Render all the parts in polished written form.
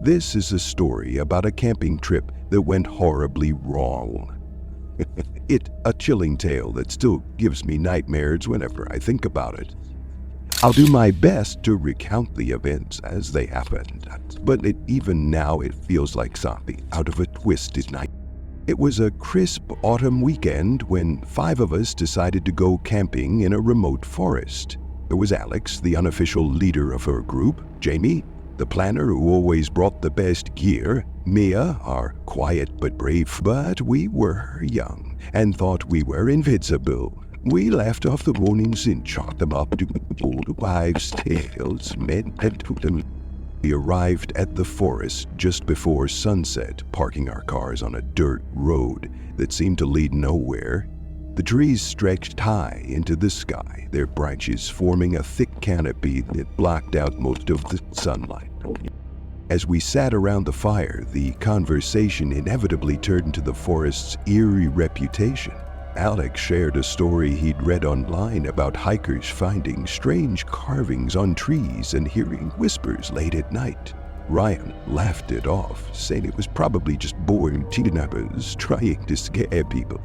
This is a story about a camping trip that went horribly wrong. It's a chilling tale that still gives me nightmares whenever I think about it. I'll do my best to recount the events as they happened, but even now it feels like something out of a twisted night. It was a crisp autumn weekend when 5 of us decided to go camping in a remote forest. There was Alex, the unofficial leader of our group, Jamie, the planner who always brought the best gear, Mia, our quiet but brave, but we were young and thought we were invincible. We left off the mornings and chalked them up to old wives' tales, men and took them. We arrived at the forest just before sunset, parking our cars on a dirt road that seemed to lead nowhere. The trees stretched high into the sky, their branches forming a thick canopy that blocked out most of the sunlight. As we sat around the fire, the conversation inevitably turned to the forest's eerie reputation. Alex shared a story he'd read online about hikers finding strange carvings on trees and hearing whispers late at night. Ryan laughed it off, saying it was probably just bored teenagers trying to scare people.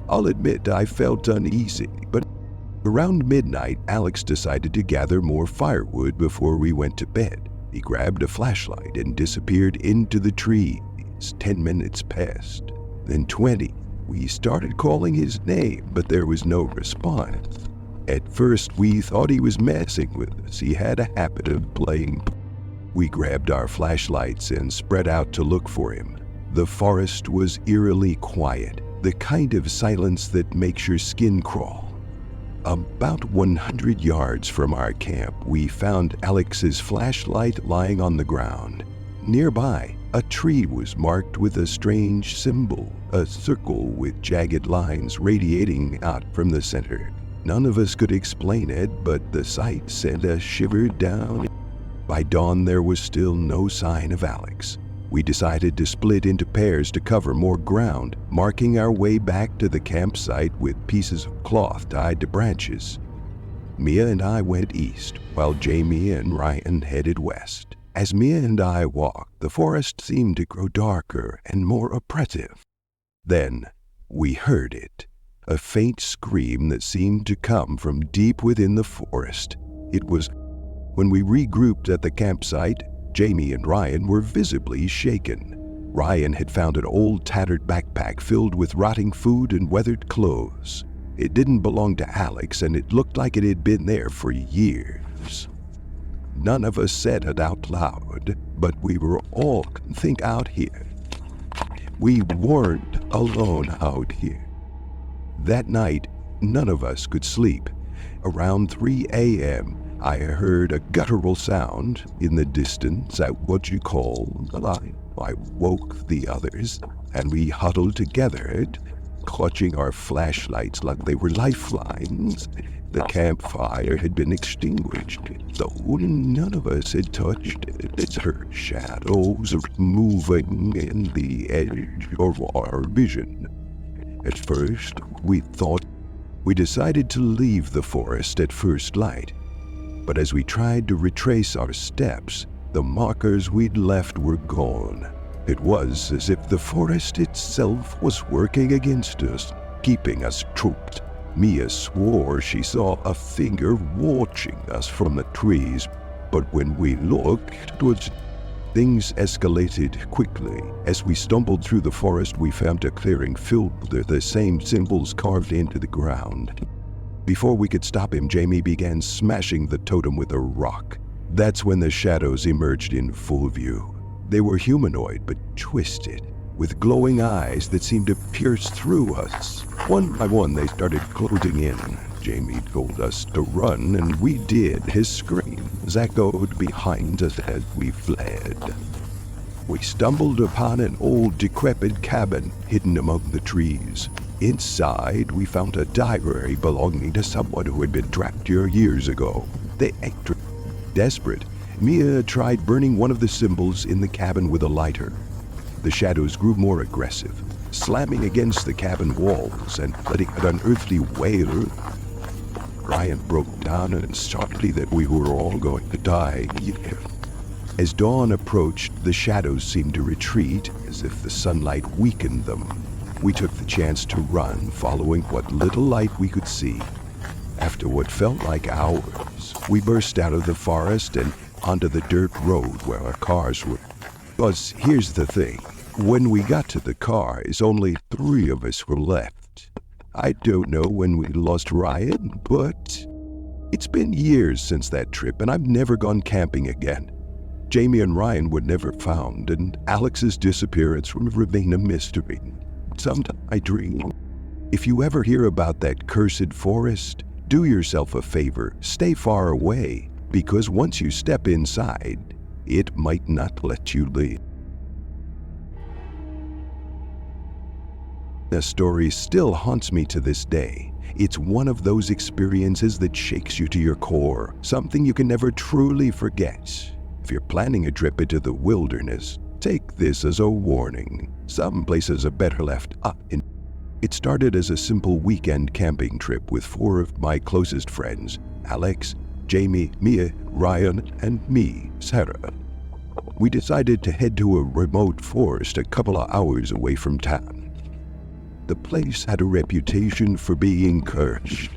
I'll admit I felt uneasy, but around midnight, Alex decided to gather more firewood before we went to bed. He grabbed a flashlight and disappeared into the trees. 10 minutes passed, then 20. We started calling his name, but there was no response. At first, we thought he was messing with us. He had a habit of playing. We grabbed our flashlights and spread out to look for him. The forest was eerily quiet, the kind of silence that makes your skin crawl. About 100 yards from our camp, we found Alex's flashlight lying on the ground. Nearby, a tree was marked with a strange symbol, a circle with jagged lines radiating out from the center. None of us could explain it, but the sight sent a shiver down. By dawn, there was still no sign of Alex. We decided to split into pairs to cover more ground, marking our way back to the campsite with pieces of cloth tied to branches. Mia and I went east, while Jamie and Ryan headed west. As Mia and I walked, the forest seemed to grow darker and more oppressive. Then we heard it, a faint scream that seemed to come from deep within the forest. It was when we regrouped at the campsite. Jamie and Ryan were visibly shaken. Ryan had found an old tattered backpack filled with rotting food and weathered clothes. It didn't belong to Alex, and it looked like it had been there for years. None of us said it out loud, but we were all think out here. We weren't alone out here. That night, none of us could sleep. Around 3 a.m., I heard a guttural sound in the distance at what you call the line. I woke the others, and we huddled together, clutching our flashlights like they were lifelines. The campfire had been extinguished, though none of us had touched it. It's her shadows moving in the edge of our vision. At first, we decided to leave the forest at first light. But as we tried to retrace our steps, the markers we'd left were gone. It was as if the forest itself was working against us, keeping us trapped. Mia swore she saw a finger watching us from the trees, but when we looked, things escalated quickly. As we stumbled through the forest, we found a clearing filled with the same symbols carved into the ground. Before we could stop him, Jamie began smashing the totem with a rock. That's when the shadows emerged in full view. They were humanoid but twisted, with glowing eyes that seemed to pierce through us. One by one, they started closing in. Jamie told us to run, and we did. His screams echoed behind us as we fled. We stumbled upon an old, decrepit cabin hidden among the trees. Inside, we found a diary belonging to someone who had been trapped here years ago. They acted desperate. Mia tried burning one of the symbols in the cabin with a lighter. The shadows grew more aggressive, slamming against the cabin walls and letting an unearthly wail. Ryan broke down and shortly that we were all going to die here. As dawn approached, the shadows seemed to retreat, as if the sunlight weakened them. We took the chance to run, following what little light we could see. After what felt like hours, we burst out of the forest and onto the dirt road where our cars were. But here's the thing. When we got to the cars, only 3 of us were left. I don't know when we lost Ryan, but it's been years since that trip, and I've never gone camping again. Jamie and Ryan were never found, and Alex's disappearance will remain a mystery. Sometimes I dream. If you ever hear about that cursed forest, do yourself a favor, stay far away, because once you step inside, it might not let you leave. The story still haunts me to this day. It's one of those experiences that shakes you to your core, something you can never truly forget. If you're planning a trip into the wilderness, take this as a warning. Some places are better left up. It started as a simple weekend camping trip with 4 of my closest friends, Alex, Jamie, Mia, Ryan, and me, Sarah. We decided to head to a remote forest a couple of hours away from town. The place had a reputation for being cursed.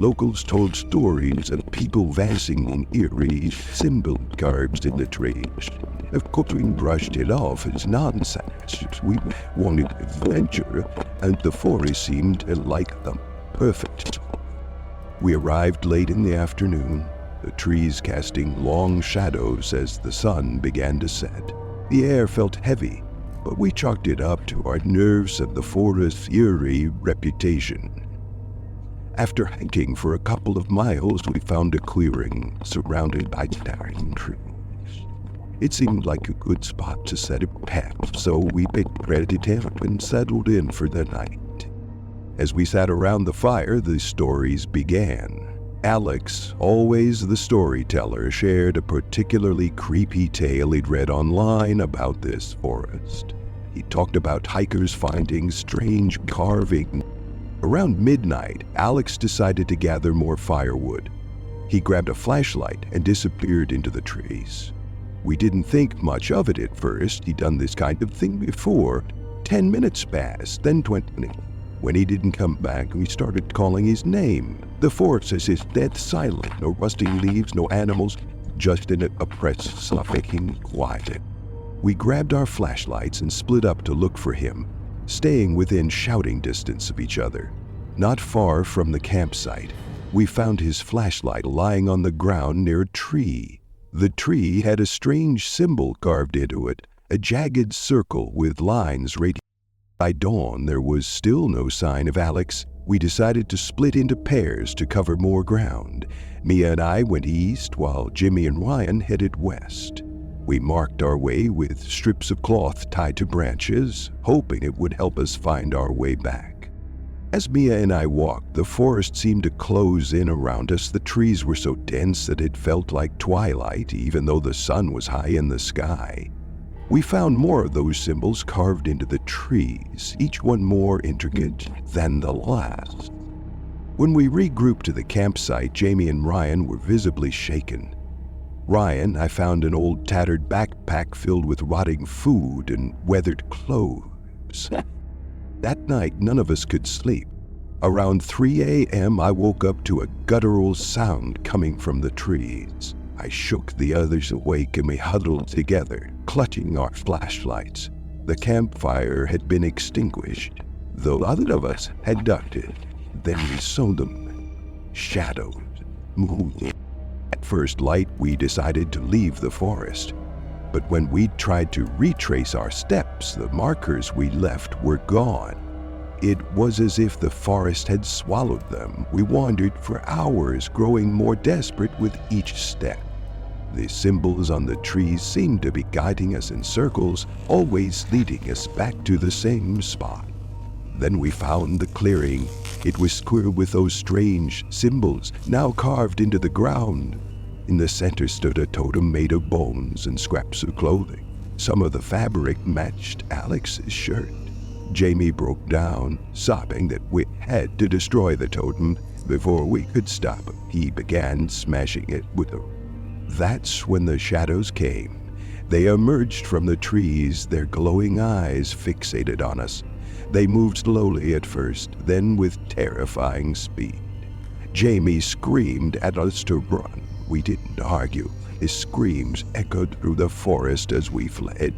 Locals told stories of people vanishing in eerie, symbol carved in the trees. Of course, we brushed it off as nonsense. We wanted adventure, and the forest seemed like the perfect. We arrived late in the afternoon, the trees casting long shadows as the sun began to set. The air felt heavy, but we chalked it up to our nerves of the forest's eerie reputation. After hiking for a couple of miles, we found a clearing surrounded by towering trees. It seemed like a good spot to set up camp, so we pitched a tent and settled in for the night. As we sat around the fire, the stories began. Alex, always the storyteller, shared a particularly creepy tale he'd read online about this forest. He talked about hikers finding strange carving. Around midnight, Alex decided to gather more firewood. He grabbed a flashlight and disappeared into the trees. We didn't think much of it at first. He'd done this kind of thing before. 10 minutes passed, then 20. When he didn't come back, we started calling his name. The forest is dead silent. No rusting leaves, no animals, just an oppressed, suffocating quiet. We grabbed our flashlights and split up to look for him, staying within shouting distance of each other. Not far from the campsite, we found his flashlight lying on the ground near a tree. The tree had a strange symbol carved into it, a jagged circle with lines radiating. By dawn, there was still no sign of Alex. We decided to split into pairs to cover more ground. Mia and I went east, while Jimmy and Ryan headed west. We marked our way with strips of cloth tied to branches, hoping it would help us find our way back. As Mia and I walked, the forest seemed to close in around us. The trees were so dense that it felt like twilight, even though the sun was high in the sky. We found more of those symbols carved into the trees, each one more intricate than the last. When we regrouped to the campsite, Jamie and Ryan were visibly shaken. Ryan, I found an old tattered backpack filled with rotting food and weathered clothes. That night, none of us could sleep. Around 3 a.m., I woke up to a guttural sound coming from the trees. I shook the others awake and we huddled together, clutching our flashlights. The campfire had been extinguished, though other of us had ducked it. Then we saw them. Shadows moving. At first light, we decided to leave the forest. But when we tried to retrace our steps, the markers we left were gone. It was as if the forest had swallowed them. We wandered for hours, growing more desperate with each step. The symbols on the trees seemed to be guiding us in circles, always leading us back to the same spot. Then we found the clearing. It was square with those strange symbols, now carved into the ground. In the center stood a totem made of bones and scraps of clothing. Some of the fabric matched Alex's shirt. Jamie broke down, sobbing that we had to destroy the totem before we could stop him. He began smashing it with a... That's when the shadows came. They emerged from the trees, their glowing eyes fixated on us. They moved slowly at first, then with terrifying speed. Jamie screamed at us to run. We didn't argue. His screams echoed through the forest as we fled.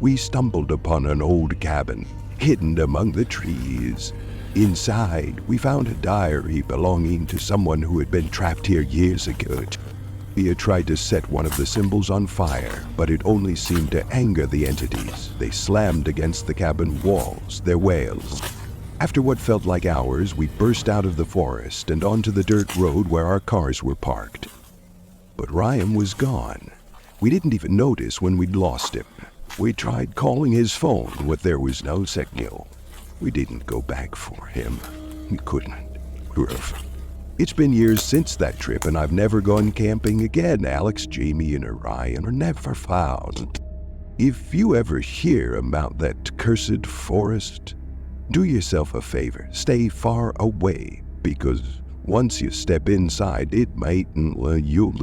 We stumbled upon an old cabin, hidden among the trees. Inside, we found a diary belonging to someone who had been trapped here years ago. He had tried to set one of the symbols on fire, but it only seemed to anger the entities. They slammed against the cabin walls, their wails. After what felt like hours, we burst out of the forest and onto the dirt road where our cars were parked. But Ryan was gone. We didn't even notice when we'd lost him. We tried calling his phone, but there was no signal. We didn't go back for him. We couldn't. It's been years since that trip, and I've never gone camping again. Alex, Jamie, and Ryan are never found. If you ever hear about that cursed forest, do yourself a favor. Stay far away, because once you step inside, it might you'll...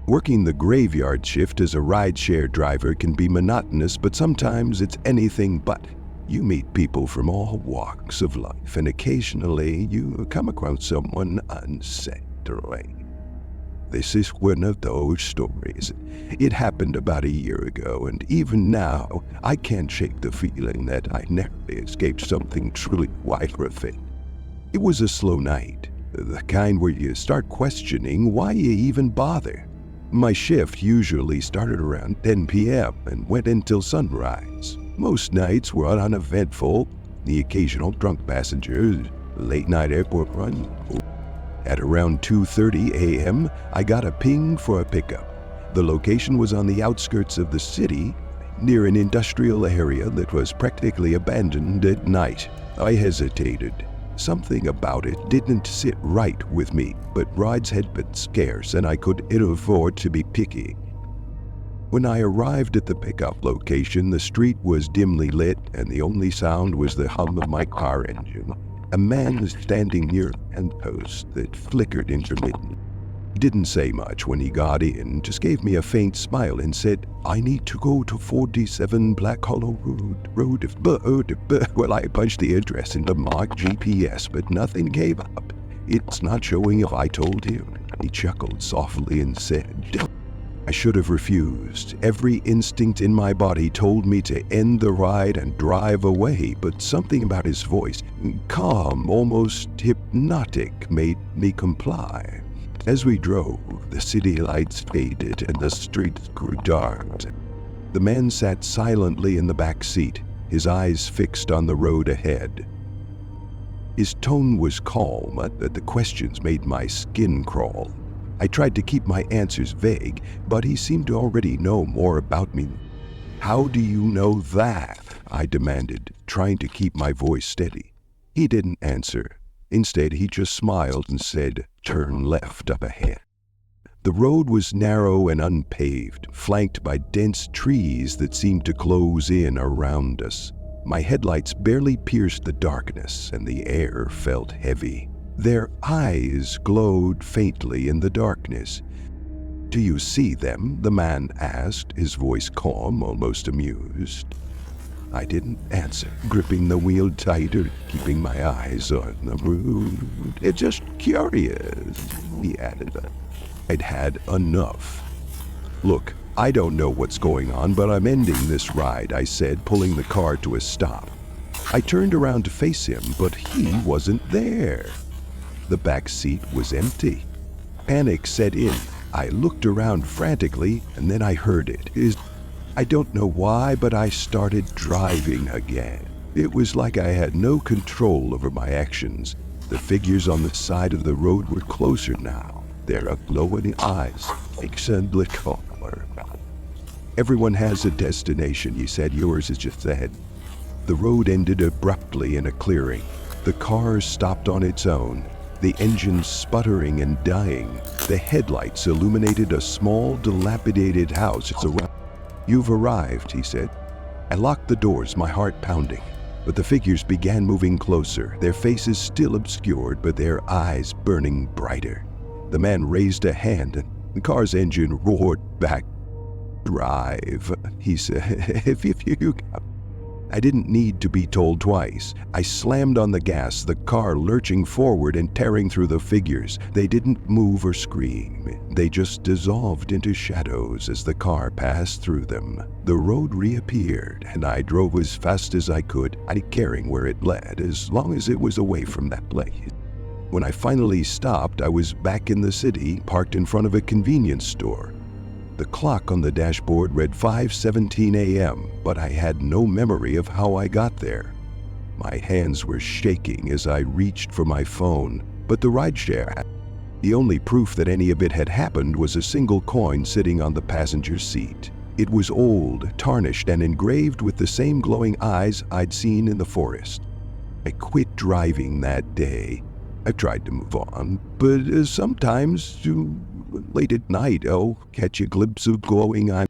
Working the graveyard shift as a rideshare driver can be monotonous, but sometimes it's anything but. You meet people from all walks of life, and occasionally you come across someone unsettling. This is one of those stories. It happened about a year ago, and even now, I can't shake the feeling that I narrowly escaped something truly horrific. It was a slow night, the kind where you start questioning why you even bother. My shift usually started around 10 p.m. and went until sunrise. Most nights were uneventful, the occasional drunk passengers, late-night airport run. At around 2:30 a.m., I got a ping for a pickup. The location was on the outskirts of the city, near an industrial area that was practically abandoned at night. I hesitated. Something about it didn't sit right with me, but rides had been scarce and I couldn't afford to be picky. When I arrived at the pickup location, the street was dimly lit and the only sound was the hum of my car engine. A man was standing near a lamppost that flickered intermittently. He didn't say much when he got in, just gave me a faint smile and said, "I need to go to 47 Black Hollow Road. Well, I punched the address into marked GPS, but nothing came up. It's not showing if I told him." He chuckled softly and said, I should have refused. Every instinct in my body told me to end the ride and drive away, but something about his voice, calm, almost hypnotic, made me comply. As we drove, the city lights faded and the streets grew dark. The man sat silently in the back seat, his eyes fixed on the road ahead. His tone was calm, but the questions made my skin crawl. I tried to keep my answers vague, but he seemed to already know more about me. "How do you know that?" I demanded, trying to keep my voice steady. He didn't answer. Instead, he just smiled and said, "Turn left up ahead." The road was narrow and unpaved, flanked by dense trees that seemed to close in around us. My headlights barely pierced the darkness, and the air felt heavy. Their eyes glowed faintly in the darkness. "Do you see them?" the man asked, his voice calm, almost amused. I didn't answer, gripping the wheel tighter, keeping my eyes on the road. "It's just curious," he added. I'd had enough. "Look, I don't know what's going on, but I'm ending this ride," I said, pulling the car to a stop. I turned around to face him, but he wasn't there. The back seat was empty. Panic set in. I looked around frantically, and then I heard it. I don't know why, but I started driving again. It was like I had no control over my actions. The figures on the side of the road were closer now, their glowing eyes exactly color. "Everyone has a destination," he said. "Yours is just ahead." The road ended abruptly in a clearing. The car stopped on its own, the engine sputtering and dying. The headlights illuminated a small, dilapidated house. "You've arrived," he said. I locked the doors, my heart pounding. But the figures began moving closer, their faces still obscured, but their eyes burning brighter. The man raised a hand and the car's engine roared back. "Drive," he said. If you... I didn't need to be told twice. I slammed on the gas, the car lurching forward and tearing through the figures. They didn't move or scream. They just dissolved into shadows as the car passed through them. The road reappeared, and I drove as fast as I could, not caring where it led, as long as it was away from that place. When I finally stopped, I was back in the city, parked in front of a convenience store. The clock on the dashboard read 5:17 a.m., but I had no memory of how I got there. My hands were shaking as I reached for my phone, but the rideshare app. The only proof that any of it had happened was a single coin sitting on the passenger seat. It was old, tarnished, and engraved with the same glowing eyes I'd seen in the forest. I quit driving that day. I've tried to move on, but sometimes, late at night, I'll catch a glimpse of glowing eyes.